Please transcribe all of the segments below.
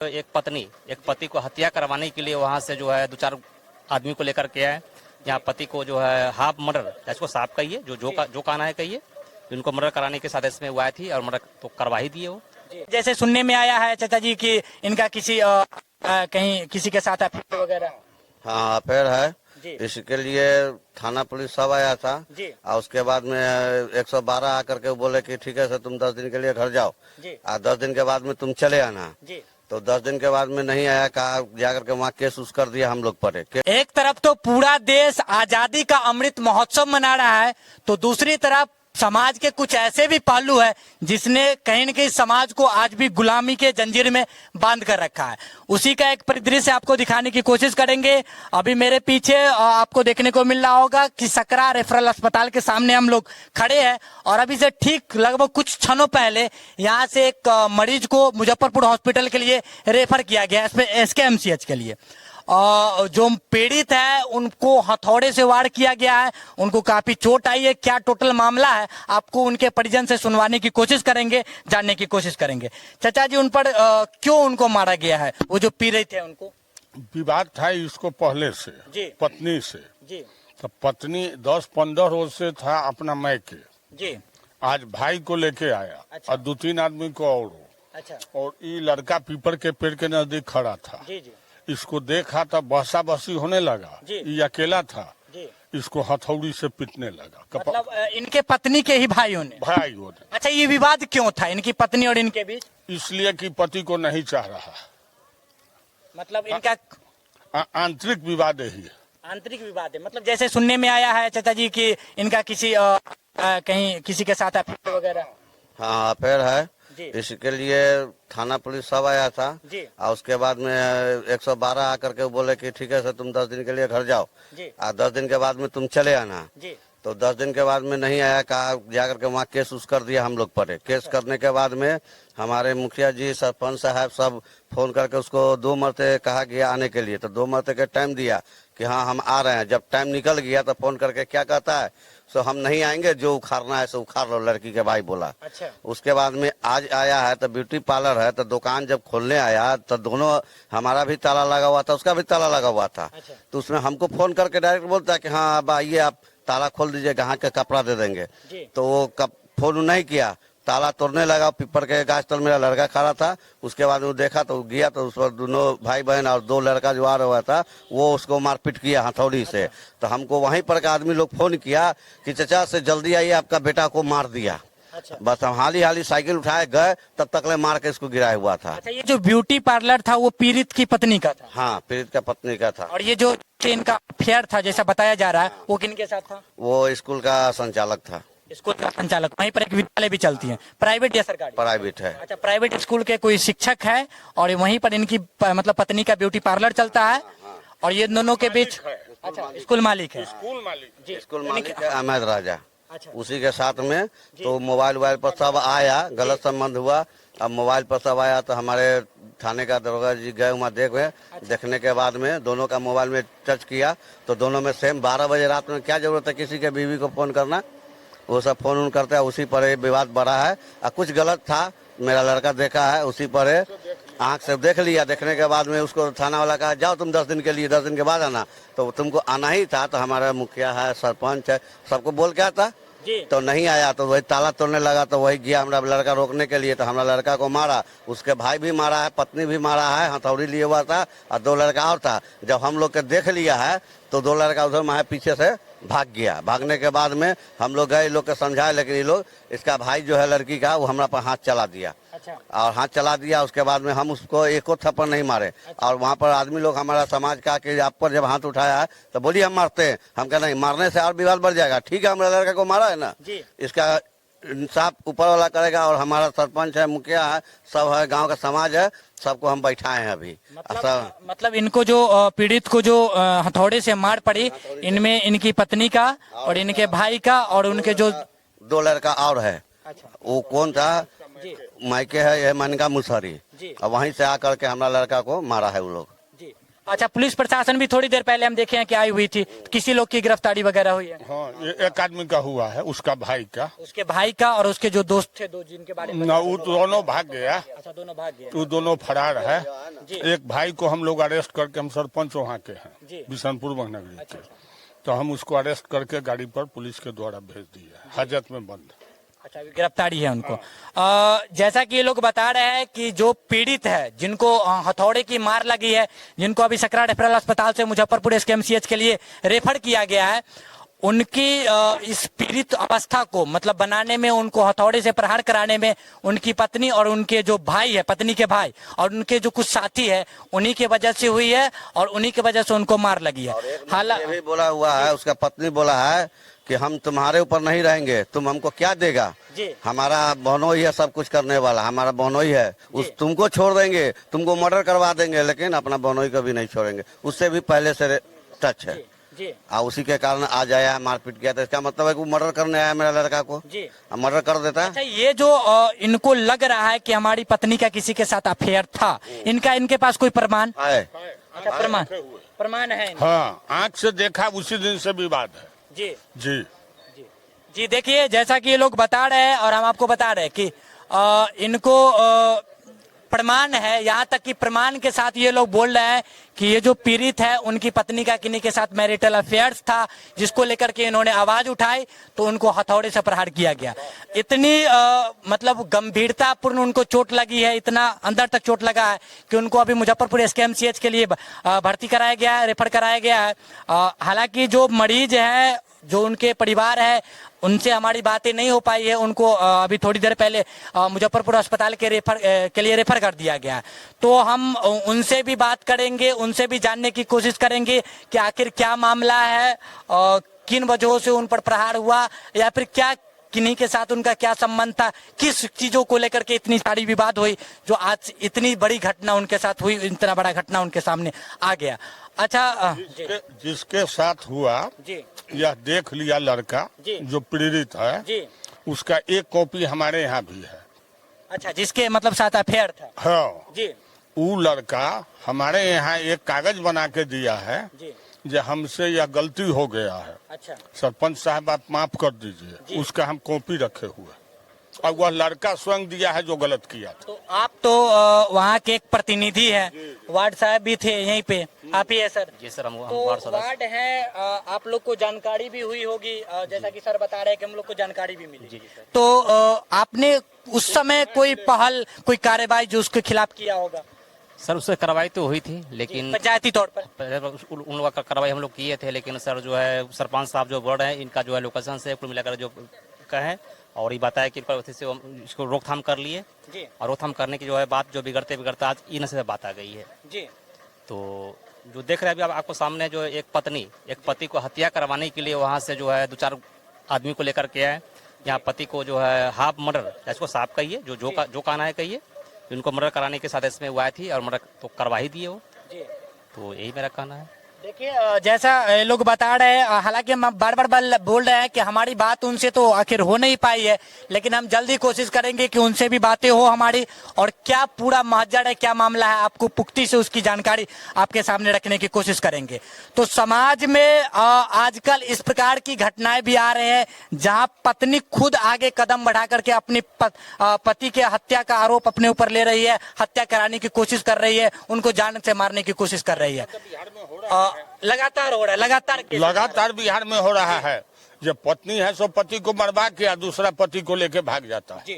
एक पत्नी एक पति को हत्या करवाने के लिए वहां से जो है दो चार आदमी को लेकर के आए। यहाँ पति को जो है हाफ मर्डर, इसको साफ कहिए, जो कहना है कहिए, इनको मर्डर कराने के साथ इसमें वो आई थी और मर्डर तो करवा ही दिए वो। जैसे सुनने में आया है चाचा जी कि इनका किसी कहीं किसी के साथ अफेयर वगैरह। हाँ, अफेयर है जी। इसके लिए थाना पुलिस सब आया था जी। और उसके बाद में 112 आकर के बोले कि ठीक है सर, तुम 10 दिन के लिए घर जाओ जी। और 10 दिन के बाद में तुम चले आना। जी। तो 10 दिन के बाद में नहीं आया, कहा जाकर के वहाँ केस उस कर दिया हम लोग पर। एक तरफ तो पूरा देश आजादी का अमृत महोत्सव मना रहा है, तो दूसरी तरफ समाज के कुछ ऐसे भी पहलू है जिसने कहीं न कहीं समाज को आज भी गुलामी के जंजीर में बांध कर रखा है। उसी का एक परिदृश्य आपको दिखाने की कोशिश करेंगे। अभी मेरे पीछे आपको देखने को मिल रहा होगा कि सकरा रेफरल अस्पताल के सामने हम लोग खड़े हैं और अभी से ठीक लगभग कुछ क्षणों पहले यहाँ से एक मरीज को मुजफ्फरपुर हॉस्पिटल के लिए रेफर किया गया, SKMCH के लिए। जो पीड़ित है उनको हथौड़े से वार किया गया है, उनको काफी चोट आई है। क्या टोटल मामला है आपको उनके परिजन से सुनवाने की कोशिश करेंगे, जानने की कोशिश करेंगे। चाचा जी, उन पर क्यों उनको मारा गया है? वो जो पी रहे थे उनको विवाद था इसको पहले से जी। पत्नी से जी। तो पत्नी 10-15 रोज से था अपना मैके। जी। आज भाई को लेके आया। अच्छा। और 2-3 आदमी को और। अच्छा। और ये लड़का पीपल के पेड़ के नजदीक खड़ा था। जी। जी। इसको देखा तो बहसा बहसी होने लगा। जी। ये अकेला था। जी। इसको हथौड़ी से पीटने लगा। मतलब इनके पत्नी के ही भाइयों ने। भाई हो ने। अच्छा, ये विवाद क्यों था इनकी पत्नी और इनके बीच? इसलिए कि पति को नहीं चाह रहा। मतलब इनका आंतरिक विवाद यही है। आंतरिक विवाद है। मतलब जैसे सुनने में आया है चाचा जी कि इनका किसी कहीं किसी के साथ अफेयर वगैरह। हाँ, अफेयर है जी। इसके लिए थाना पुलिस सब आया था जी। और उसके बाद में 112 आकर के बोले कि ठीक है सर, तुम 10 दिन के लिए घर जाओ जी। और 10 दिन के बाद में तुम चले आना। जी। तो 10 दिन के बाद में नहीं आया, कहा जाकर के वहाँ केस उस कर दिया हम लोग पर। केस करने के बाद में हमारे मुखिया जी, सरपंच साहब सब फोन करके उसको 2 मरते कहा गया आने के लिए। तो 2 मरते के टाइम दिया कि हाँ हम आ रहे हैं। जब टाइम निकल गया तो फोन करके क्या कहता है, सो हम नहीं आएंगे, जो उखाड़ना है सो उखाड़ लो, लड़की के भाई बोला। अच्छा। उसके बाद में आज आया है तो ब्यूटी पार्लर है, तो दुकान जब खोलने आया तो दोनों, हमारा भी ताला लगा हुआ था, उसका भी ताला लगा हुआ था। अच्छा। तो उसमें हमको फोन करके डायरेक्ट बोलता है कि हाँ अब आइए, आप ताला खोल दीजिए, कहाँ के कपड़ा दे देंगे। जी। तो वो फोन नहीं किया, ताला तोड़ने लगा। पीपर के गाछ तल मेरा लड़का खड़ा था। उसके बाद वो देखा तो गया, तो उस पर दोनों भाई बहन और 2 लड़का जो आ रहा था वो उसको मारपीट किया हथौड़ी से। तो हमको वहीं पर का आदमी लोग फोन किया कि चाचा से जल्दी आइए, आपका बेटा को मार दिया। अच्छा। बस हम हाली साइकिल उठाए गए, तब तक ले मार के इसको गिराया हुआ था। अच्छा, ये जो ब्यूटी पार्लर था वो पीड़ित की पत्नी का था? हाँ, पीड़ित का पत्नी का था। और ये जो इनका अफेयर था जैसा बताया जा रहा है वो किनके साथ था? वो स्कूल का संचालक था। स्कूल का संचालक। वहीं पर एक विद्यालय भी चलती है, प्राइवेट या सरकारी? प्राइवेट है। अच्छा, प्राइवेट स्कूल के कोई शिक्षक है और वहीं पर इनकी मतलब पत्नी का ब्यूटी पार्लर चलता है और ये दोनों के बीच। अच्छा, स्कूल मालिक है। स्कूल मालिक जी। स्कूल मालिक है अहमद राजा। अच्छा। उसी के साथ में तो मोबाइल पर सब आया, गलत संबंध हुआ। अब मोबाइल पर सब आया तो हमारे थाने का दरोगा जी गए वहाँ देखने के बाद में दोनों का मोबाइल में टच किया तो दोनों में सेम 12 बजे रात में क्या जरूरत है किसी के बीवी को फोन करना। वो सब फोन उन करते हैं, उसी पर विवाद बढ़ा है। और कुछ गलत था, मेरा लड़का देखा है, उसी पर आँख से देख लिया। देखने के बाद में उसको थाना वाला कहा जाओ तुम 10 दिन के लिए, 10 दिन के बाद आना। तो तुमको आना ही था। तो हमारा मुखिया है, सरपंच है, सबको बोल के आता जी। तो नहीं आया। तो वही ताला तोड़ने लगा, तो वही गया हमारा लड़का रोकने के लिए। तो हमारा लड़का को मारा, उसके भाई भी मारा है, पत्नी भी मारा है, हथौड़ी लिए हुआ था और 2 लड़का और था। जब हम लोग के देख लिया है तो 2 लड़का उधर मारे पीछे से भाग गया। भागने के बाद में हम लोग गए, लोग के समझाए, लेकिन ये लोग, इसका भाई जो है लड़की का, वो हमारा पर हाथ चला दिया। अच्छा। और हाथ चला दिया। उसके बाद में हम उसको एको थप्पड़ नहीं मारे। अच्छा। और वहाँ पर आदमी लोग हमारा समाज का कि आप पर जब हाथ उठाया है तो बोलिए हम मारते हैं। हम कह नहीं, मारने से और विवाद बढ़ जाएगा। ठीक है, हमारे लड़का को मारा है ना, जी। इसका इंसाफ ऊपर वाला करेगा। और हमारा सरपंच है, मुखिया है, सब है, गांव का समाज है, सबको हम बैठाए हैं अभी। मतलब इनको जो पीड़ित को जो हथौड़े से मार पड़ी, इनमें इनकी पत्नी का और इनके भाई का और उनके जो 2 लड़का और है। अच्छा। वो कौन था, मायके है, ये मनका मुसहरी। और वहीं से आकर के हमारा लड़का को मारा है वो लोग। जी। अच्छा, पुलिस प्रशासन भी थोड़ी देर पहले हम देखे हैं कि आई हुई थी, किसी लोग की गिरफ्तारी वगैरह हुई है? हाँ, ये एक आदमी का हुआ है, उसका भाई का। उसके भाई का और उसके जो दोस्त थे दो जिनके बारे में? ना, वो दोनों भाग गया। अच्छा, दोनों भाग गए। वो दोनों फरार है। जी। एक भाई को हम लोग अरेस्ट करके, हम सरपंच वहाँ के जी। हैं बिशनपुर महानगरी अच्छा, के, तो हम उसको अरेस्ट करके गाड़ी पर पुलिस के द्वारा भेज दिया, हाजत में बंद। अच्छा, अभी गिरफ्तारी है उनको। जैसा कि ये लोग बता रहे हैं कि जो पीड़ित है, जिनको हथौड़े की मार लगी है, जिनको अभी सकरा रेफरल अस्पताल से मुजफ्फरपुर एसकेएमसीएच के लिए रेफर किया गया है, उनकी इस पीड़ित अवस्था को मतलब बनाने में, उनको हथौड़े से प्रहार कराने में उनकी पत्नी और उनके जो भाई है, पत्नी के भाई और उनके जो कुछ साथी है, उन्हीं की वजह से हुई है और उन्हीं की वजह से उनको मार लगी है। ये भी बोला हुआ है, उसका पत्नी बोला है कि हम तुम्हारे ऊपर नहीं रहेंगे, तुम हमको क्या देगा, जी। हमारा बहनोई है सब कुछ करने वाला, हमारा बहनोई है, उस तुमको छोड़ देंगे, तुमको मर्डर करवा देंगे, लेकिन अपना बहनोई को भी नहीं छोड़ेंगे। उससे भी पहले से टच है जी। उसी के कारण आज आया, मारपीट किया, तो इसका मतलब है कि वो मर्डर करने आया मेरा लड़का को जी। मर्डर कर देता है। अच्छा, ये जो इनको लग रहा है कि हमारी पत्नी का किसी के साथ अफेयर था, इनके पास कोई प्रमाण है? अच्छा, प्रमाण है? हाँ, आँख से देखा, उसी दिन से विवाद है। जी जी जी। देखिए, जैसा कि ये लोग बता रहे हैं और हम आपको बता रहे हैं कि इनको प्रमाण है, यहाँ तक कि प्रमाण के साथ ये लोग बोल रहे हैं कि ये जो पीड़ित है, उनकी पत्नी का किन्हीं के साथ मैरिटल अफेयर्स था, जिसको लेकर के इन्होंने आवाज उठाई तो उनको हथौड़े से प्रहार किया गया। इतनी मतलब गंभीरतापूर्ण उनको चोट लगी है, इतना अंदर तक चोट लगा है कि उनको अभी मुजफ्फरपुर एसकेएमसीएच के लिए भर्ती कराया गया है, रेफर कराया गया है। हालांकि जो मरीज है, जो उनके परिवार है, उनसे हमारी बातें नहीं हो पाई है। उनको अभी थोड़ी देर पहले मुजफ्फरपुर अस्पताल के लिए रेफर कर दिया गया है। तो हम उनसे भी बात करेंगे, उनसे भी जानने की कोशिश करेंगे कि आखिर क्या मामला है, किन वजहों से उन पर प्रहार हुआ, या फिर क्या किन्हीं के साथ उनका क्या संबंध था, किस चीजों को लेकर के इतनी सारी विवाद हुई, जो आज इतनी बड़ी घटना उनके साथ हुई, इतना बड़ा घटना उनके सामने आ गया। अच्छा, जिसके साथ हुआ जी यह देख लिया लड़का जी। जो पीड़ित है, जी। उसका एक कॉपी हमारे यहाँ भी है। अच्छा, जिसके मतलब साथ अफेयर था? हाँ, जी वो लड़का हमारे यहाँ एक कागज बना के दिया है जी। जो हमसे यह गलती हो गया है, अच्छा, सरपंच साहब आप माफ कर दीजिए, उसका हम कॉपी रखे हुए, और वह लड़का स्वयं दिया है जो गलत किया था। तो आप तो वहाँ के एक प्रतिनिधि हैं, वार्ड साहब भी थे यहीं पे, आप ही है सर? जी सर, हम तो वार्ड सदस्य। वार्ड है, आप लोग को जानकारी भी हुई होगी, जैसा कि सर बता रहे हैं कि हम लोग को जानकारी भी मिली। जी सर। तो आपने उस समय कोई पहल, कोई कार्यवाही जो उसके खिलाफ किया होगा? सर, उससे कार्रवाई तो हुई थी, लेकिन पंचायती तौर पर उन लोगों का कार्रवाई हम लोग किए थे, लेकिन सर जो है सरपंच साहब जो बोर्ड है, इनका जो है लोकेशन से कुल मिलाकर जो कहे और ये बताया कि से इसको रोकथाम कर लिए जी। और रोकथाम करने की जो है बात जो बिगड़ते बिगड़ते आज इन से बात आ गई है। जी। तो जो देख रहे हैं अभी आपको सामने, जो एक पति को हत्या करवाने के लिए वहाँ से जो है 2-4 आदमी को लेकर के आए। यहाँ पति को जो है हाफ मर्डर, इसको साफ कहिए, जो कहना है कहिए, इनको मर्डर कराने के साथ इसमें हुआ थी और मर्डर तो करवा ही दिए वो। तो यही मेरा कहना है। देखिए, जैसा लोग बता रहे हैं, हालांकि हम बार बार बोल रहे हैं कि हमारी बात उनसे तो आखिर हो नहीं पाई है, लेकिन हम जल्दी कोशिश करेंगे कि उनसे भी बातें हो हमारी, और क्या पूरा महजर है, क्या मामला है, आपको पुख्ती से उसकी जानकारी आपके सामने रखने की कोशिश करेंगे। तो समाज में आजकल इस प्रकार की घटनाएं भी आ रहे हैं, जहां पत्नी खुद आगे कदम बढ़ा करके अपनी पति के हत्या का आरोप अपने ऊपर ले रही है, हत्या कराने की कोशिश कर रही है, उनको जान से मारने की कोशिश कर रही है। लगातार हो रहा है, लगातार बिहार में हो रहा है। जब पत्नी है सो पति को मरवा के या दूसरा पति को लेके भाग जाता है। जी।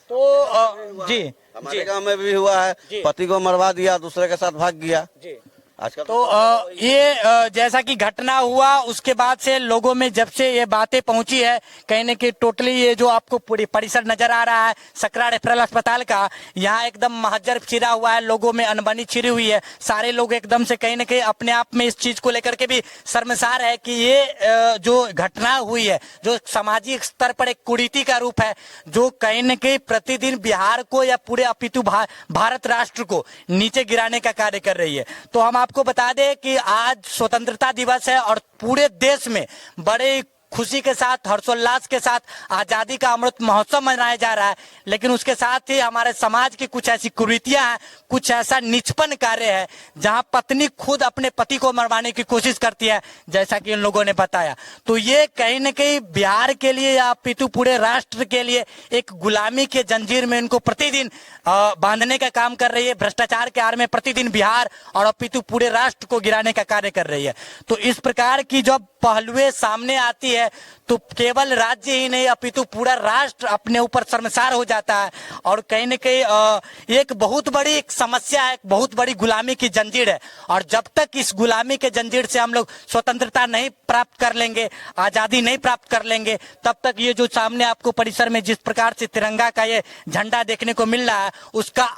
तो जी, हमारे गांव में भी हुआ है, पति को मरवा दिया, दूसरे के साथ भाग गया। जी। आजकल तो ये जैसा कि घटना हुआ उसके बाद से लोगों में जब से ये बातें पहुंची है, कहीं न कहीं टोटली ये जो आपको पूरी परिसर नजर आ रहा है सकरा रेफरल अस्पताल का, यहाँ एकदम महजर छिड़ा हुआ है, लोगों में अनबनी छिड़ी हुई है। सारे लोग एकदम से कहीं न कहीं अपने आप में इस चीज को लेकर के भी शर्मसार है कि ये जो घटना हुई है, जो सामाजिक स्तर पर एक कुरीति का रूप है, जो कहीं न कहीं प्रतिदिन बिहार को या पूरे अपितु भारत राष्ट्र को नीचे गिराने का कार्य कर रही है। तो हम आपको बता दें कि आज स्वतंत्रता दिवस है और पूरे देश में बड़े खुशी के साथ, हर्षोल्लास के साथ आजादी का अमृत महोत्सव मनाया जा रहा है, लेकिन उसके साथ ही हमारे समाज की कुछ ऐसी कुरीतियां हैं, कुछ ऐसा निचपन कार्य है जहां पत्नी खुद अपने पति को मरवाने की कोशिश करती है, जैसा कि इन लोगों ने बताया। तो ये कहीं न कहीं बिहार के लिए या अपितु पूरे राष्ट्र के लिए एक गुलामी के जंजीर में इनको प्रतिदिन बांधने का काम कर रही है, भ्रष्टाचार के आड़ में प्रतिदिन बिहार और अपितु पूरे राष्ट्र को गिराने का कार्य कर रही है। तो इस प्रकार की जब पहलुएं सामने आती है तो केवल राज्य ही नहीं अपितु पूरा राष्ट्र अपने ऊपर शर्मसार हो जाता है, और कहीं न कहीं एक बहुत बड़ी एक समस्या है, एक बहुत बड़ी गुलामी की जंजीर है। और जब तक इस गुलामी के जंजीर से हम लोग स्वतंत्रता नहीं प्राप्त कर लेंगे, आजादी नहीं प्राप्त कर लेंगे, तब तक ये जो सामने आपको परिसर में जिस प्रकार से तिरंगा का ये झंडा देखने को मिल रहा है, उसका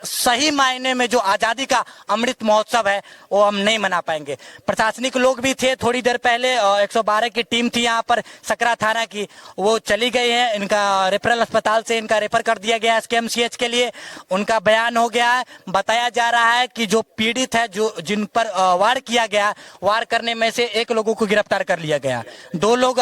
सही मायने में जो आजादी का अमृत महोत्सव है वो हम नहीं मना पाएंगे। प्रशासनिक लोग भी थे, थोड़ी देर पहले 112 की टीम थी यहाँ पर सकरा थाना की, वो चली गई है। इनका रेफरल अस्पताल से इनका रेफर कर दिया गया है SKMCH के लिए। उनका बयान हो गया है, बताया जा रहा है कि जो पीड़ित है, जो जिन पर वार किया गया, वार करने में से 1 लोगों को गिरफ्तार कर लिया गया, 2 लोग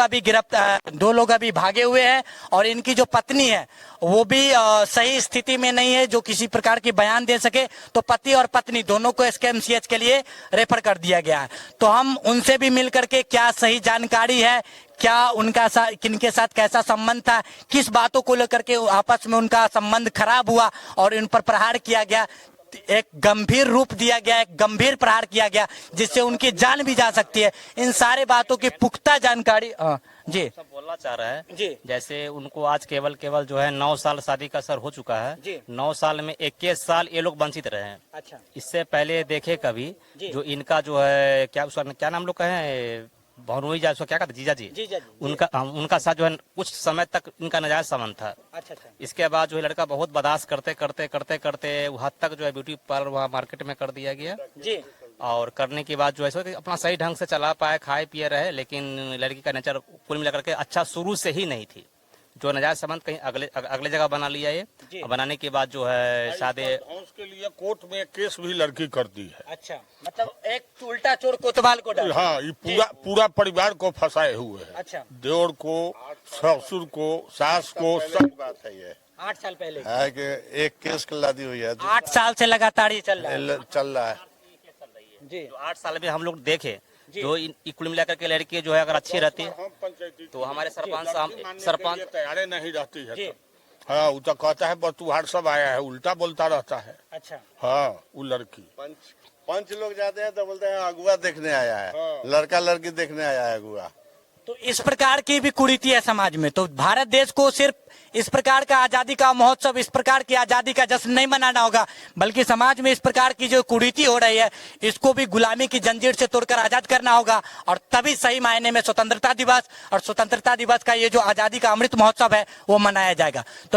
अभी भागे हुए हैं, और इनकी जो पत्नी है वो भी सही स्थिति में नहीं है जो किसी प्रकार की बयान दे सके। तो पति और पत्नी दोनों को SKMCH के लिए रेफर कर दिया गया है। तो हम उनसे भी मिलकर के क्या सही जानकारी है, क्या उनका किनके साथ कैसा संबंध था, किस बातों को लेकर के आपस में उनका संबंध खराब हुआ और इन पर प्रहार किया गया, एक गंभीर रूप दिया गया, एक गंभीर प्रहार किया गया जिससे उनकी जान भी जा सकती है, इन सारे बातों की पुख्ता जानकारी जी सब बोलना चाह रहा है जी। जैसे उनको आज केवल जो है 9 साल शादी का सर हो चुका है जी। 9 साल में 21 साल ये लोग वंचित रहे हैं। अच्छा, इससे पहले देखे कभी जी। जो इनका जो है क्या नाम लोग कहे, भनोई जा, क्या कहते, जीजा जी, जी। उनका साथ जो है कुछ समय तक इनका नाजायज संबंध था। अच्छा। इसके बाद जो है लड़का बहुत बर्दाश्त करते हद तक जो है ब्यूटी पार्लर वहाँ मार्केट में कर दिया गया जी। और करने के बाद जो है अपना सही ढंग से चला पाए, खाए पिए रहे, लेकिन लड़की का नेचर कुल मिलाकर के अच्छा शुरू से ही नहीं थी। जो नाजायज संबंध कहीं अगले जगह बना लिया ये, और बनाने के बाद जो है शादी उसके लिए कोर्ट में केस भी लड़की कर दी है। अच्छा, मतलब एक उल्टा चोर कोतवाल को डाला। हाँ, ये पूरा परिवार को फंसाए हुए है। अच्छा। देवर को, ससुर को, सास को, सब बात है ये 8 साल पहले है कि एक केस कला दी हुई है, 8 साल से लगातार ये चल रहा है चल रहा है जी। जो 8 साल में हम लोग देखे जो कुल मिलाकर के लड़की जो है अगर अच्छी रहती तो हमारे सरपंच तैयार नहीं रहती है। हाँ, वो तो कहता है बतुहार सब आया है, उल्टा बोलता रहता है। अच्छा। हाँ, वो लड़की पंच लोग जाते हैं तो बोलते हैं अगुआ देखने आया है, हाँ। लड़का लड़की देखने आया है अगुआ। तो इस प्रकार की भी कुरीति है समाज में। तो भारत देश को सिर्फ इस प्रकार का आजादी का महोत्सव, इस प्रकार की आजादी का जश्न नहीं मनाना होगा, बल्कि समाज में इस प्रकार की जो कुरीति हो रही है इसको भी गुलामी की जंजीर से तोड़कर आजाद करना होगा, और तभी सही मायने में स्वतंत्रता दिवस और स्वतंत्रता दिवस का ये जो आजादी का अमृत महोत्सव है वो मनाया जाएगा। तो